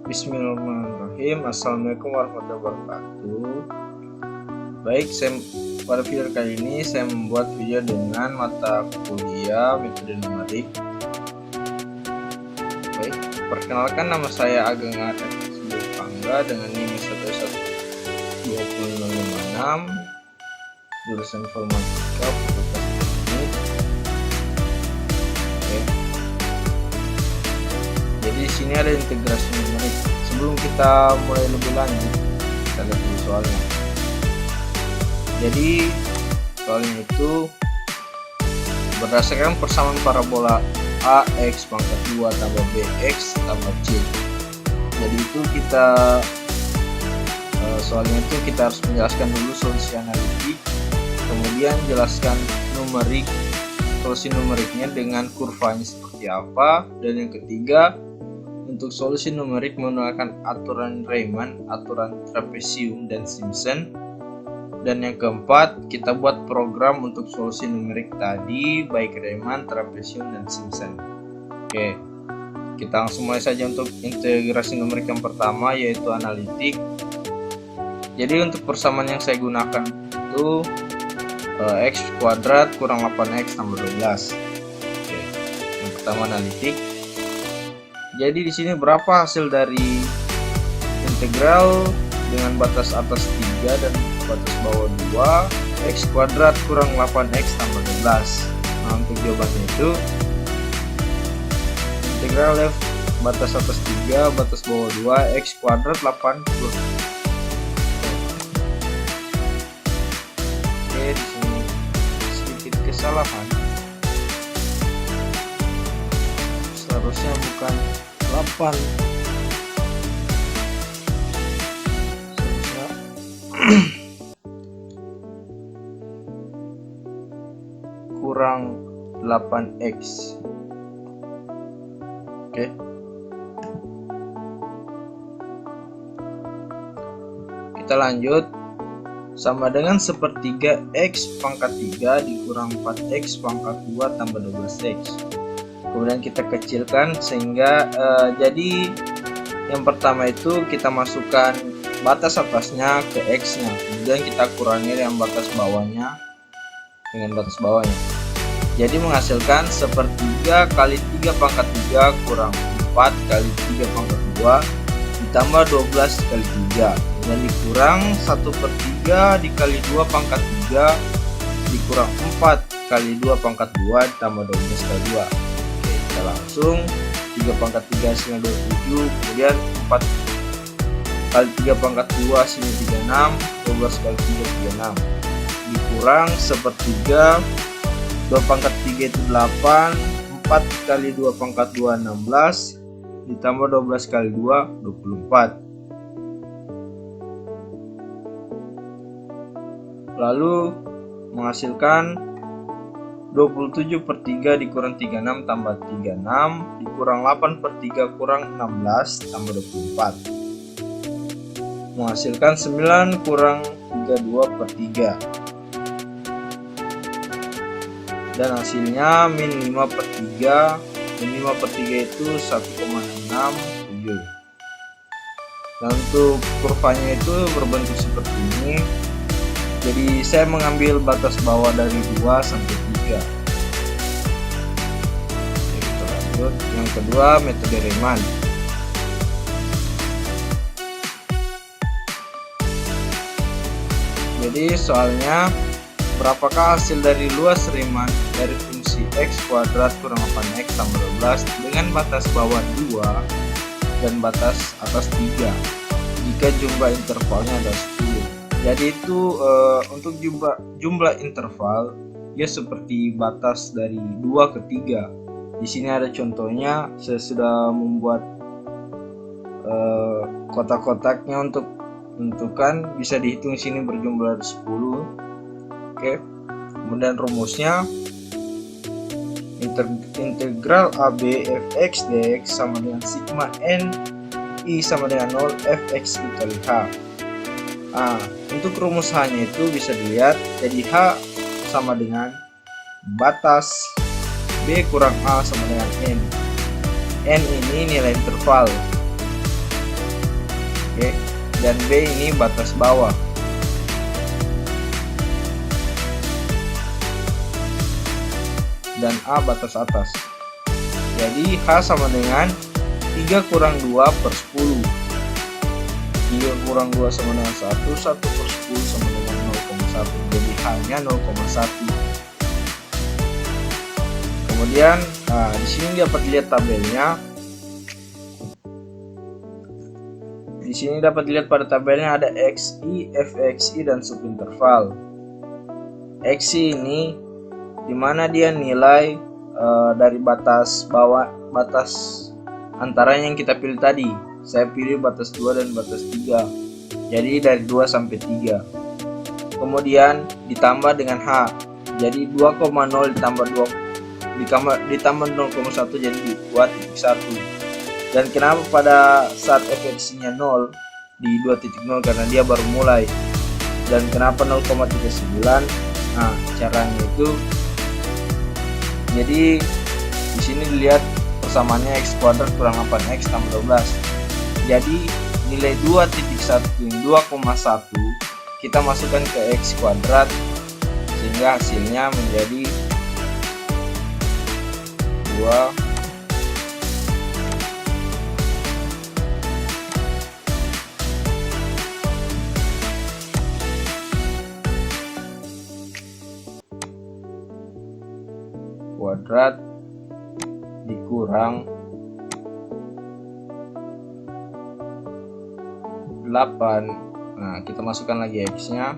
Bismillahirrahmanirrahim. Assalamualaikum warahmatullahi wabarakatuh. Baik, pada video kali ini saya membuat video dengan mata kuliah metode numerik. Baik, perkenalkan, nama saya Ageng Arif Pangga dengan NIM 1120556, jurusan informatika Fakultas Teknik. Jadi di sini ada integrasi numerik. Sebelum kita mulai lebih lanjut, kita lihat dulu soalnya. Jadi soalnya itu berdasarkan persamaan parabola AX pangkat 2 tambah BX tambah C. Jadi itu soalnya itu kita harus menjelaskan dulu solusi analitik, kemudian jelaskan numerik, solusi numeriknya dengan kurvanya seperti apa, dan yang ketiga untuk solusi numerik menggunakan aturan Riemann, aturan trapesium, dan Simpson. Dan yang keempat, kita buat program untuk solusi numerik tadi, baik Riemann, trapesium, dan Simpson. Oke, kita langsung mulai saja untuk integrasi numerik yang pertama, yaitu analitik. Jadi untuk persamaan yang saya gunakan itu x kuadrat kurang 8x tambah 12. Oke, yang pertama analitik. Jadi di sini berapa hasil dari integral dengan batas atas 3 dan batas bawah 2, x kuadrat kurang 8x tambah 12. Nah, untuk jawabannya itu integral f batas atas 3, batas bawah 2, x kuadrat 8. Oke, di sini sedikit kesalahan. Seharusnya bukan 8, seharusnya kurang 8x. Oke, kita lanjut. Sama dengan sepertiga x pangkat 3 dikurang 4x pangkat 2 tambah 12x. Kemudian kita kecilkan sehingga jadi yang pertama itu kita masukkan batas atasnya ke x nya, kemudian kita kurangi yang batas bawahnya dengan batas bawahnya. Jadi menghasilkan sepertiga kali 3 pangkat 3 kurang 4 kali 3 pangkat 2 ditambah 12 kali 3, kemudian dikurang 1/3 dikali 2 pangkat 3 dikurang 4 kali 2 pangkat 2 ditambah 12 kali 2. Kita langsung 3 pangkat 3 hasilnya 27, kemudian 4 kali 3 pangkat 2 hasilnya 36, 12 kali 3 36, dikurang sepertiga 2 pangkat 3 itu 8, 4 kali 2 pangkat 2 16, ditambah 12 kali 2 24. Lalu menghasilkan 27/3 dikurang 36 tambah 36 dikurang 8/3 kurang 16 tambah 24, menghasilkan 9 kurang 32/3, dan hasilnya min 5/3, dan 5/3 itu 1,67. dan untuk kurvanya itu berbentuk seperti ini. Jadi saya mengambil batas bawah dari 2 sampai 3. Oke, kita lanjut. Yang kedua, metode Riemann. Jadi soalnya, berapakah hasil dari luas Riemann dari fungsi x kuadrat kurang 8x tambah 12 dengan batas bawah 2 dan batas atas 3 jika jumlah intervalnya ada 10. Jadi itu untuk jumlah interval ya seperti batas dari 2 ke 3. Di sini ada contohnya, saya sudah membuat kotak-kotaknya untuk menentukan, bisa dihitung sini berjumlah 10. Oke. Kemudian rumusnya integral AB fx dx sama dengan sigma n I sama dengan 0 fx dikali h. Untuk rumus H-nya itu bisa dilihat, jadi H sama dengan batas B kurang A sama dengan N. N ini nilai interval. Oke. Dan B ini batas bawah. Dan A batas atas. Jadi H sama dengan 3 kurang 2 per 10. 3 kurang 2 sama dengan 1, 1 per 10 sama dengan 0,1. Jadi hanya 0,1. Kemudian di sini dapat lihat tabelnya. Di sini dapat dilihat pada tabelnya ada XI, FXI dan subinterval. XI ini dimana dia nilai dari batas bawah, batas antaranya yang kita pilih tadi. Saya pilih batas 2 dan batas 3. Jadi dari 2 sampai 3. Kemudian ditambah dengan H. Jadi 2,0 ditambah 0,1 jadi 2,1. Dan kenapa pada saat FX-nya 0 di 2.0 karena dia baru mulai. Dan kenapa 0,39? Nah, caranya itu jadi di sini dilihat persamaannya x kuadrat kurang 8x tambah 12. Jadi nilai 2.1 2,1 kita masukkan ke x kuadrat sehingga hasilnya menjadi 2 kuadrat dikurang 8. Nah, kita masukkan lagi x-nya.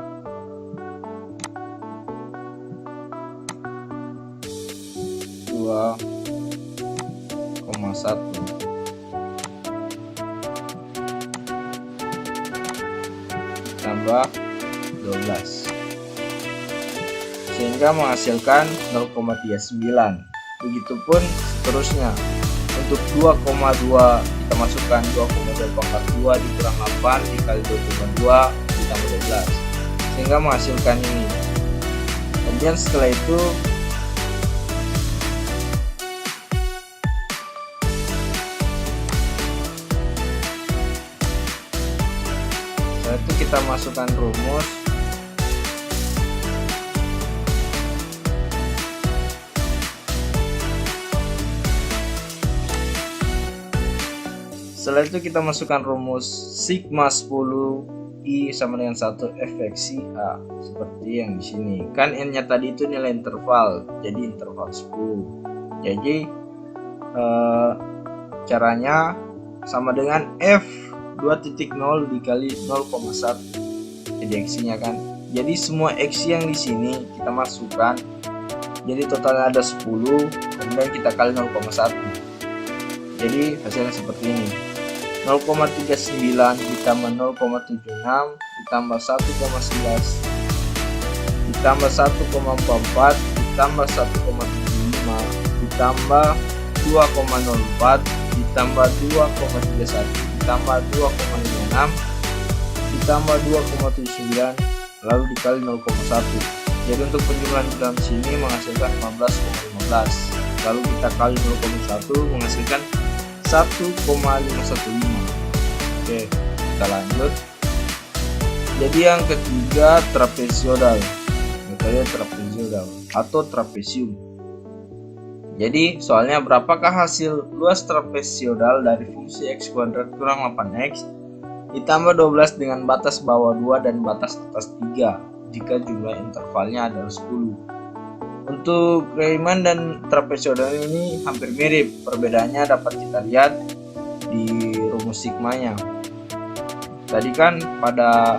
(2,1) tambah 12 sehingga menghasilkan 0,39. Begitupun seterusnya. Untuk 2,2 kita masukkan 2,2 dikurang 8 dikali 2,2 ditambah 12 sehingga menghasilkan ini. Kemudian setelah itu kita masukkan rumus. Setelah itu kita masukkan rumus sigma 10 I sama dengan 1 FXI A seperti yang di sini. Kan N-nya tadi itu nilai interval, jadi interval 10. Jadi caranya sama dengan F 2.0 dikali 0,1. Jadi X-nya kan. Jadi semua X yang di sini kita masukkan. Jadi totalnya ada 10, kemudian kita kali 0,1. Jadi hasilnya seperti ini. 0,39 ditambah 0,76 ditambah 1,11 ditambah 1,44 ditambah 1,75 ditambah 2,04 ditambah 2,31 ditambah 2,56 ditambah 2,79 lalu dikali 0,1. Jadi untuk penjumlahan di dalam sini menghasilkan 15,15. Lalu kita kali 0,1 menghasilkan 1,515. Oke, kita lanjut. Jadi yang ketiga trapezoidal, metode trapezoidal atau trapesium. Jadi soalnya berapakah hasil luas trapezoidal dari fungsi x kuadrat kurang 8x ditambah 12 dengan batas bawah 2 dan batas atas 3 jika jumlah intervalnya adalah 10. Untuk Riemann dan trapezoidal ini hampir mirip, perbedaannya dapat kita lihat di rumus sigmanya. Tadi kan pada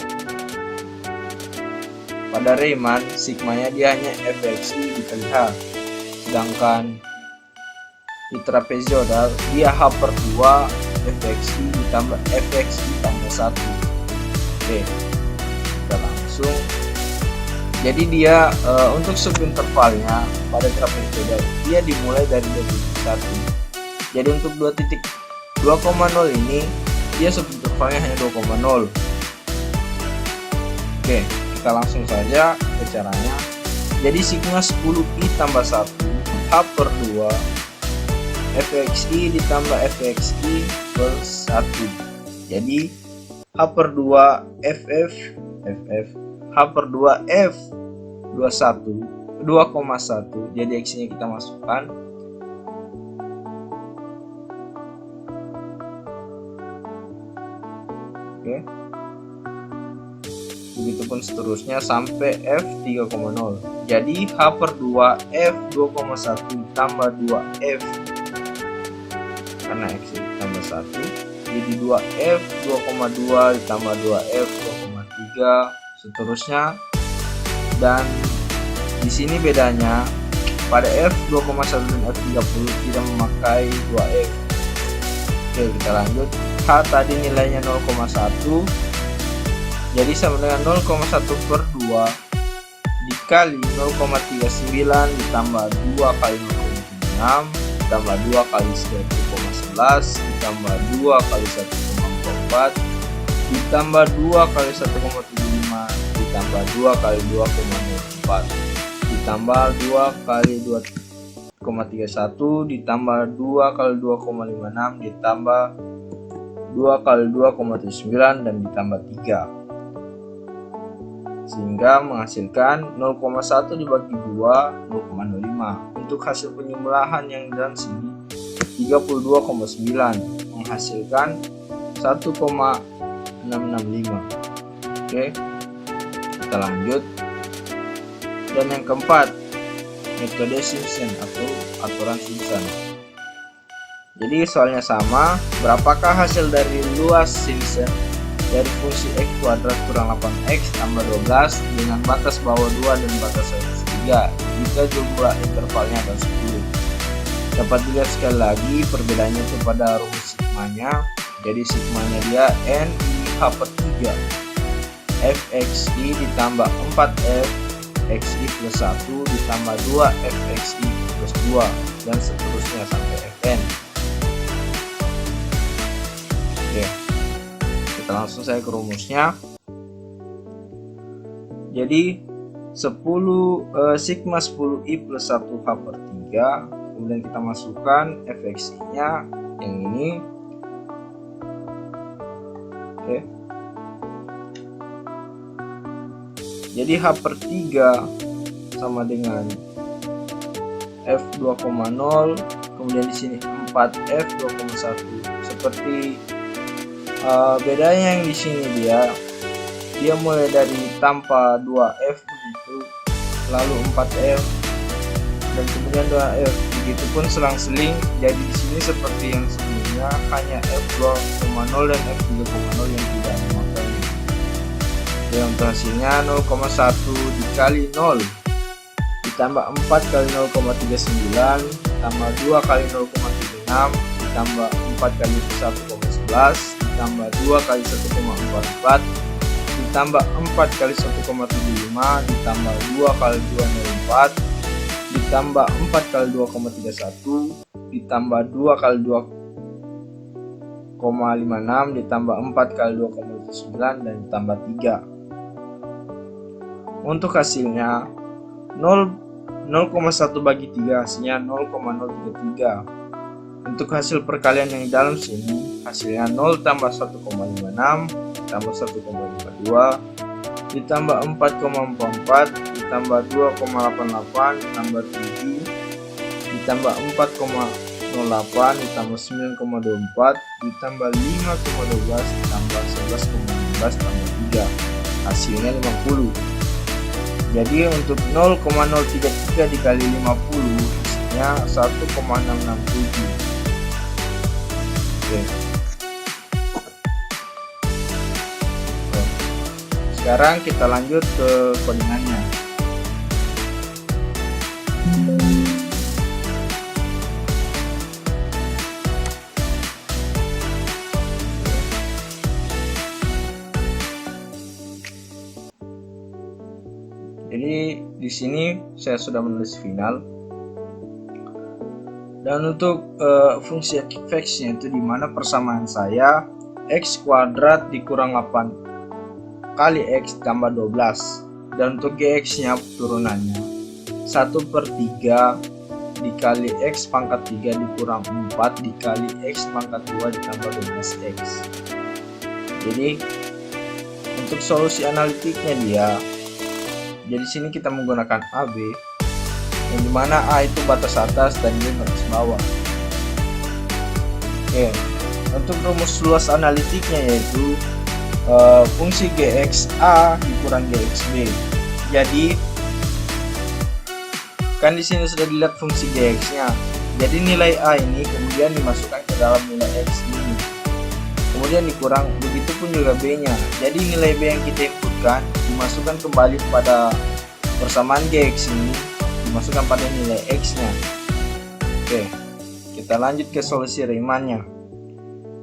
Riemann sigmanya dia hanya fxi dikali h, sedangkan di trapezoidal dia h per 2 fxi ditambah fxi tambah 1. Oke, kita langsung. Jadi dia untuk subintervalnya pada trapezoidal dia dimulai dari 2.1. Jadi untuk 2.0 ini dia subintervalnya hanya 2,0. Oke, kita langsung saja ke caranya. Jadi sigma 10i tambah 1 h per 2 fxi ditambah fxi per 1. Jadi H per 2 FF H per 2 F 2,1 jadi X nya kita masukkan. Oke, begitupun seterusnya sampai F 3,0. Jadi H per 2 F 2,1 ditambah 2 F, karena X ditambah 1, jadi 2F 2,2 ditambah 2F 2,3 seterusnya. Dan di sini bedanya pada F 2,1 dan F 30 tidak memakai 2F. Oke, kita lanjut. H tadi nilainya 0,1, jadi sama dengan 0,1 per 2 dikali 0,39 ditambah 2 kali 0,76 ditambah 2 kali 1,11 ditambah 2 kali 1,44 ditambah 2 kali 1,75 ditambah 2 kali 2,04 ditambah 2 kali 2,31 ditambah 2 kali 2,56 ditambah 2 kali 2,79 dan ditambah 3, sehingga menghasilkan 0,1 dibagi 2 0,05. Untuk hasil penyembelahan yang dalam sini 32,9 menghasilkan 1,665. Oke, kita lanjut. Dan yang keempat, metode Simpson atau aturan Simpson. Jadi soalnya sama, berapakah hasil dari luas Simpson dari fungsi X kuadrat kurang 8X tambah 12 dengan batas bawah 2 dan batas atas 3 jika jumlah intervalnya ada 10. Dapat dilihat sekali lagi perbedaannya itu pada rumus sigmanya. Jadi sigmanya dia N H per 3 FXI ditambah 4F XI plus 1 ditambah 2 FXI plus 2 dan seterusnya sampai Fn. Oke, kita langsung saya ke rumusnya. Jadi 10 sigma 10i plus 1 H per 3, kemudian kita masukkan FXI nya yang ini. Oke, jadi H per 3 sama dengan F 2,0, kemudian di sini 4F 2,1. Seperti bedanya yang di sini dia mulai dari tanpa 2F begitu, lalu 4F dan kemudian 2F, begitupun selang-seling. Jadi di sini seperti yang sebelumnya hanya F 2,0 dan F 3,0 yang tidak memakai. Yang untuk hasilnya 0,1 dikali 0 ditambah 4 kali 0,39 tambah 2 kali 0,36 ditambah 4 kali 1,11 ditambah 2 kali 1,44 ditambah 4 kali 1,75 ditambah 2 kali 2,04 ditambah 4 kali 2,31 ditambah 2 kali 2,56 ditambah 4 kali 2,9 dan ditambah 3. Untuk hasilnya 0,1 bagi 3 hasilnya 0,033. Untuk hasil perkalian yang dalam sini hasilnya 0 tambah 1,56 ditambah 1,52 ditambah 4,44 ditambah 2,88 ditambah 7 ditambah 4,08 ditambah 9,24 ditambah 5,12 ditambah 11,15 tambah 3 hasilnya 50. Jadi untuk 0,033 dikali 50 hasilnya 1,667. Oke. Sekarang kita lanjut ke codingannya. Jadi di sini saya sudah menulis final. Dan untuk fungsi X-nya itu dimana persamaan saya X kuadrat dikurang 8 kali X tambah 12. Dan untuk GX nya turunannya 1/3 dikali X pangkat 3 dikurang 4 dikali X pangkat 2 ditambah 12X. Jadi untuk solusi analitiknya dia, jadi sini kita menggunakan AB, yang dimana A itu batas atas dan B batas bawah. Oke, untuk rumus luas analitiknya yaitu fungsi GXA dikurang GXB. Jadi kan di sini sudah dilihat fungsi GX-nya. Jadi nilai A ini kemudian dimasukkan ke dalam nilai X ini. Kemudian dikurang, begitu pun juga B-nya. Jadi nilai B yang kita inputkan dimasukkan kembali pada persamaan GX ini, dimasukkan pada nilai X-nya. Oke, kita lanjut ke solusi Riemann-nya.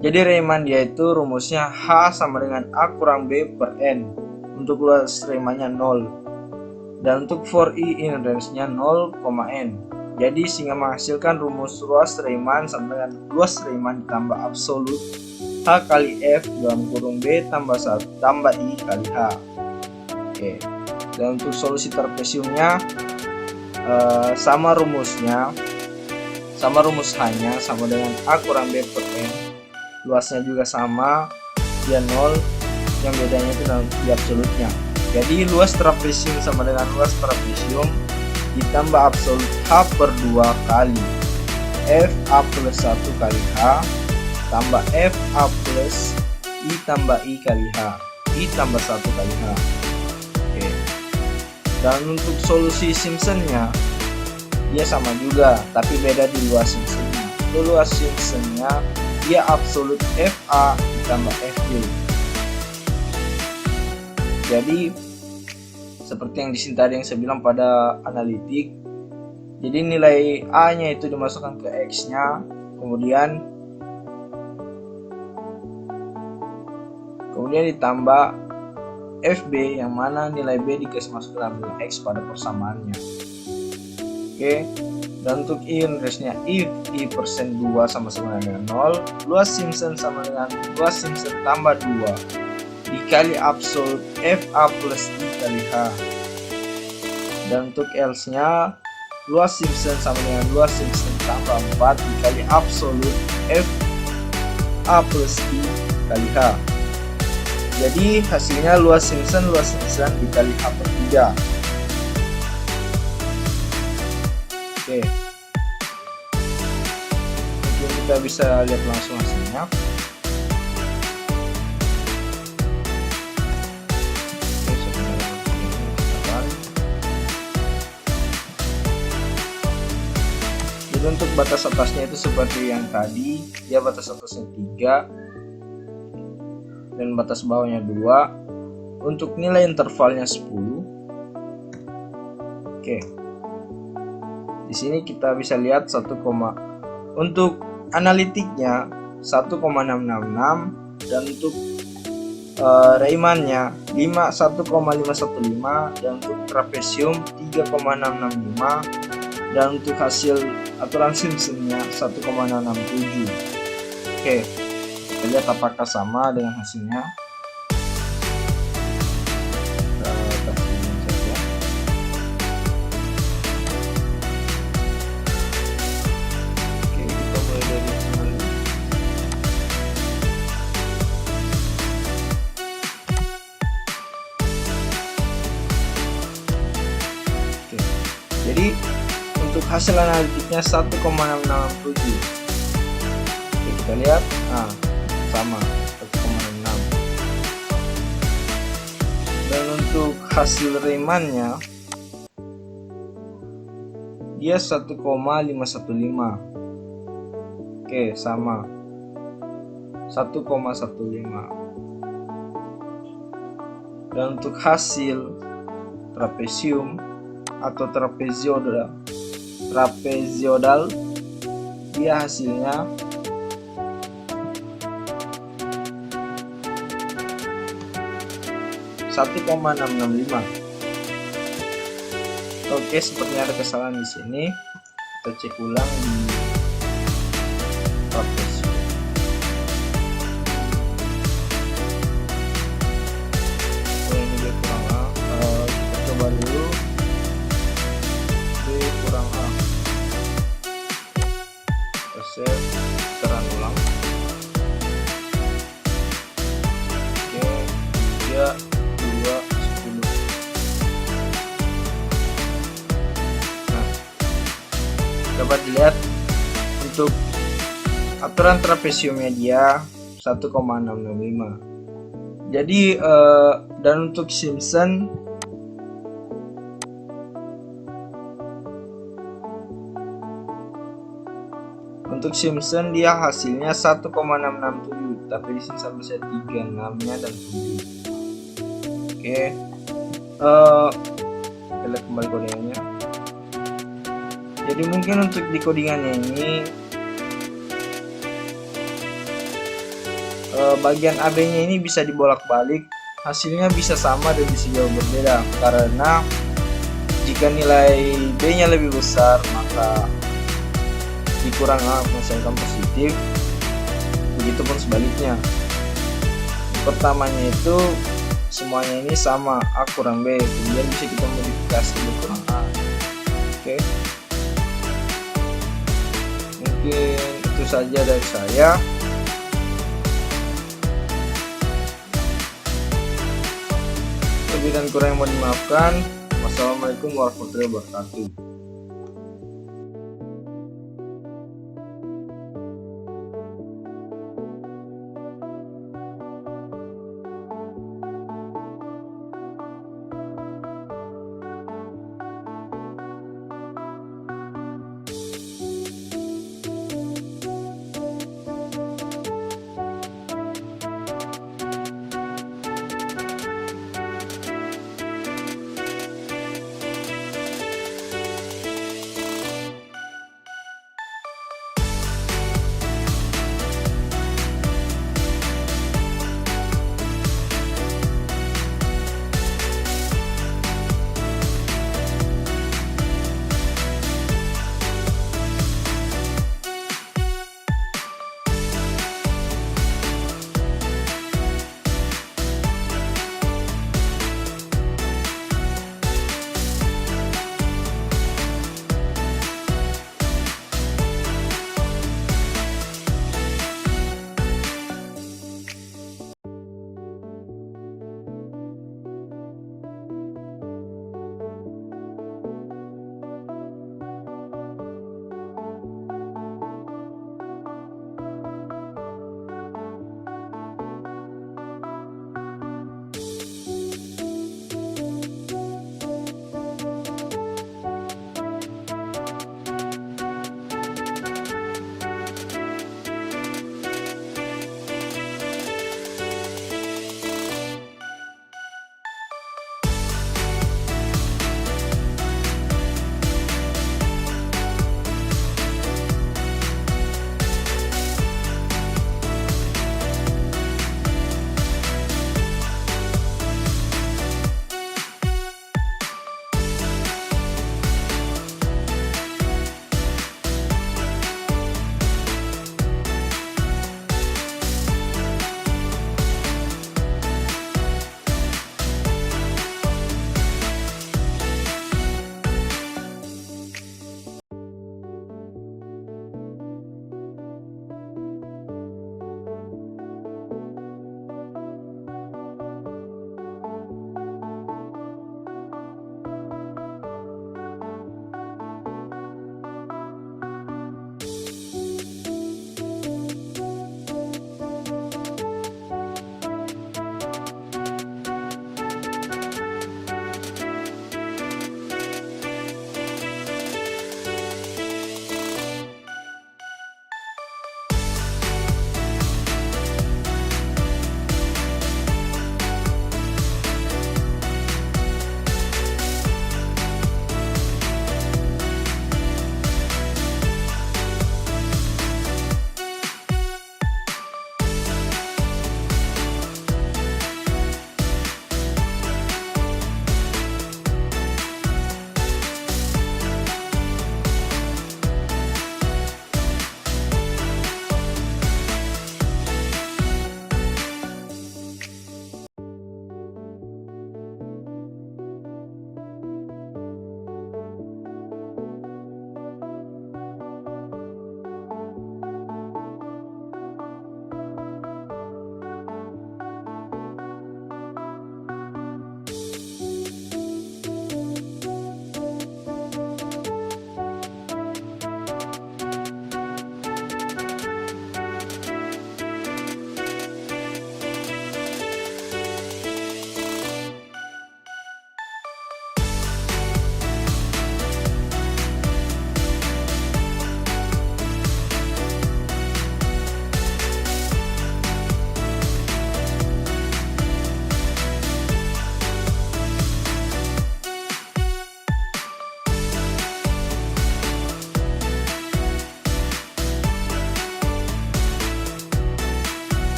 Jadi Riemann yaitu rumusnya H sama dengan A kurang B per N. Untuk luas Riemann-nya 0. Dan untuk for I in range-nya 0,n. Jadi sehingga menghasilkan rumus luas Riemann sama dengan luas Riemann ditambah absolut H kali F dalam kurung B tambah I kali H. Oke. Dan untuk solusi trapesiumnya sama rumusnya, sama rumus H-nya sama dengan A kurang B per N. Luasnya juga sama, dia 0, yang bedanya itu dalam di absolutnya. Jadi luas trapesium sama dengan luas trapesium ditambah absolut H per 2 kali F A plus 1 kali H tambah F A plus I tambah I kali H, I tambah 1 kali H. Oke. Dan untuk solusi Simpson-nya dia sama juga, tapi beda di luas Simpson-nya. Luas Simpson-nya dia absolut FA ditambah FB. Jadi seperti yang di sini tadi yang saya bilang pada analitik, jadi nilai A nya itu dimasukkan ke X nya, kemudian ditambah FB yang mana nilai B dikasih masuk ke dalam nilai X pada persamaannya. Oke. Dan untuk I range-nya if I persen 2 sama dengan 0, luas Simpson sama dengan luas Simpson tambah 2 dikali absolut FA plus I kali H. Dan untuk else-nya luas Simpson sama dengan luas Simpson tambah 4 dikali absolut FA plus I kali H. Jadi hasilnya luas Simpson dikali H per 3. Oke. Mungkin kita bisa lihat langsung hasilnya. Jadi untuk batas atasnya itu seperti yang tadi, dia batas atasnya 3 dan batas bawahnya 2. Untuk nilai intervalnya 10. Oke. Di sini kita bisa lihat 1, untuk analitiknya 1,666 dan untuk Riemann-nya 1,515 dan untuk trapesium 3,665 dan untuk hasil aturan Simpson-nya 1,667. Oke, kita lihat apakah sama dengan hasilnya. Jadi untuk hasil analitiknya 1,667. Oke, kita lihat, sama 1,6. Dan untuk hasil Riemann-nya dia 1,515. Oke, sama 1,15. Dan untuk hasil trapesium atau trapezioidal dia hasilnya 1,665. Oke, sepertinya ada kesalahan di sini. Kita cek ulang di trapesium. Ini dia kurang A. Kita coba dulu. Kurang A. Save, teran ulang. dapat dilihat untuk aturan trapesiumnya dia 1,665. Jadi dan untuk Simpson dia hasilnya 1,667, tapi di sini sampai saya 36-nya dan 7. Oke. Kita lihat kembali kodenya. Jadi mungkin untuk di codingannya ini bagian AB-nya ini bisa dibolak-balik, hasilnya bisa sama dan bisa jauh berbeda, karena jika nilai B-nya lebih besar maka dikurang A menghasilkan positif, begitupun sebaliknya. Pertamanya itu semuanya ini sama, A kurang B, kemudian bisa kita modifikasi B kurang A. Oke. Mungkin itu saja dari saya. Lebih dan kurang yang mohon dimaafkan. Wassalamualaikum warahmatullahi wabarakatuh.